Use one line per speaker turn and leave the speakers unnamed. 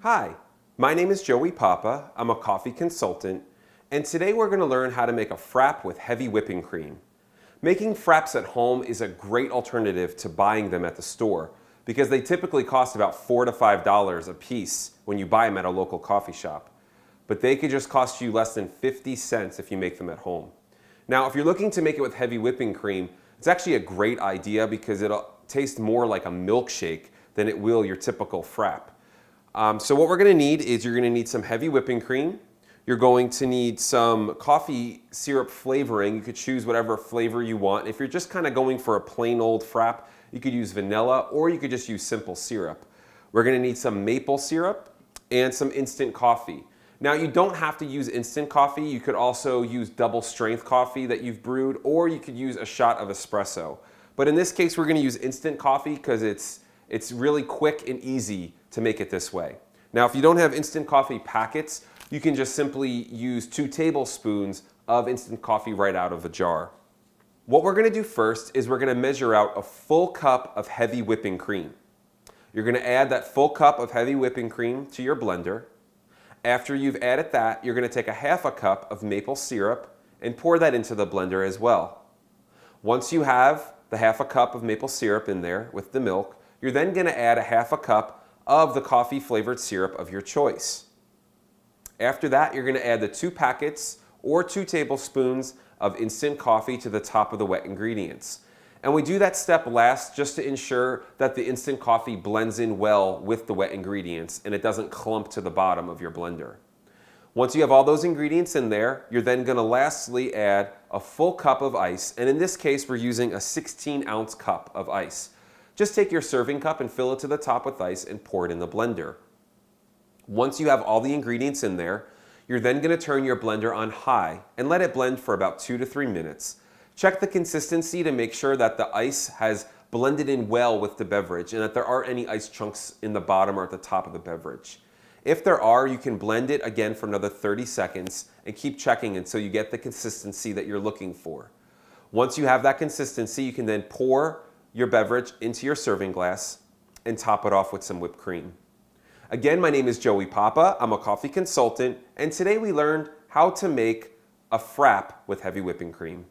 Hi, my name is Joey Papa. I'm a coffee consultant, and today we're going to learn how to make a frap with heavy whipping cream. Making fraps at home is a great alternative to buying them at the store because they typically cost about $4 to $5 a piece when you buy them at a local coffee shop. But they could just cost you less than 50 cents if you make them at home. Now, if you're looking to make it with heavy whipping cream, it's actually a great idea because it'll taste more like a milkshake than it will your typical frap. So what we're going to need is you're going to need some heavy whipping cream. You're going to need some coffee syrup flavoring. You could choose whatever flavor you want. If you're just kind of going for a plain old frap, you could use vanilla or you could just use simple syrup. We're going to need some maple syrup and some instant coffee. Now, you don't have to use instant coffee. You could also use double strength coffee that you've brewed, or you could use a shot of espresso. But in this case, we're going to use instant coffee because it's really quick and easy to make it this way. Now, if you don't have instant coffee packets, you can just simply use 2 tablespoons of instant coffee right out of a jar. What we're going to do first is we're going to measure out a full cup of heavy whipping cream. You're going to add that full cup of heavy whipping cream to your blender. After you've added that, you're going to take a half a cup of maple syrup and pour that into the blender as well. Once you have the half a cup of maple syrup in there with the milk, you're then going to add a half a cup of the coffee flavored syrup of your choice. After that, you're going to add the 2 packets or 2 tablespoons of instant coffee to the top of the wet ingredients. And we do that step last just to ensure that the instant coffee blends in well with the wet ingredients and it doesn't clump to the bottom of your blender. Once you have all those ingredients in there, you're then going to lastly add a full cup of ice. And in this case, we're using a 16-ounce cup of ice. Just take your serving cup and fill it to the top with ice and pour it in the blender. Once you have all the ingredients in there, you're then going to turn your blender on high and let it blend for about 2 to 3 minutes. Check the consistency to make sure that the ice has blended in well with the beverage and that there aren't any ice chunks in the bottom or at the top of the beverage. If there are, you can blend it again for another 30 seconds and keep checking until you get the consistency that you're looking for. Once you have that consistency, you can then pour your beverage into your serving glass and top it off with some whipped cream. Again, my name is Joey Papa. I'm a coffee consultant, and today we learned how to make a frap with heavy whipping cream.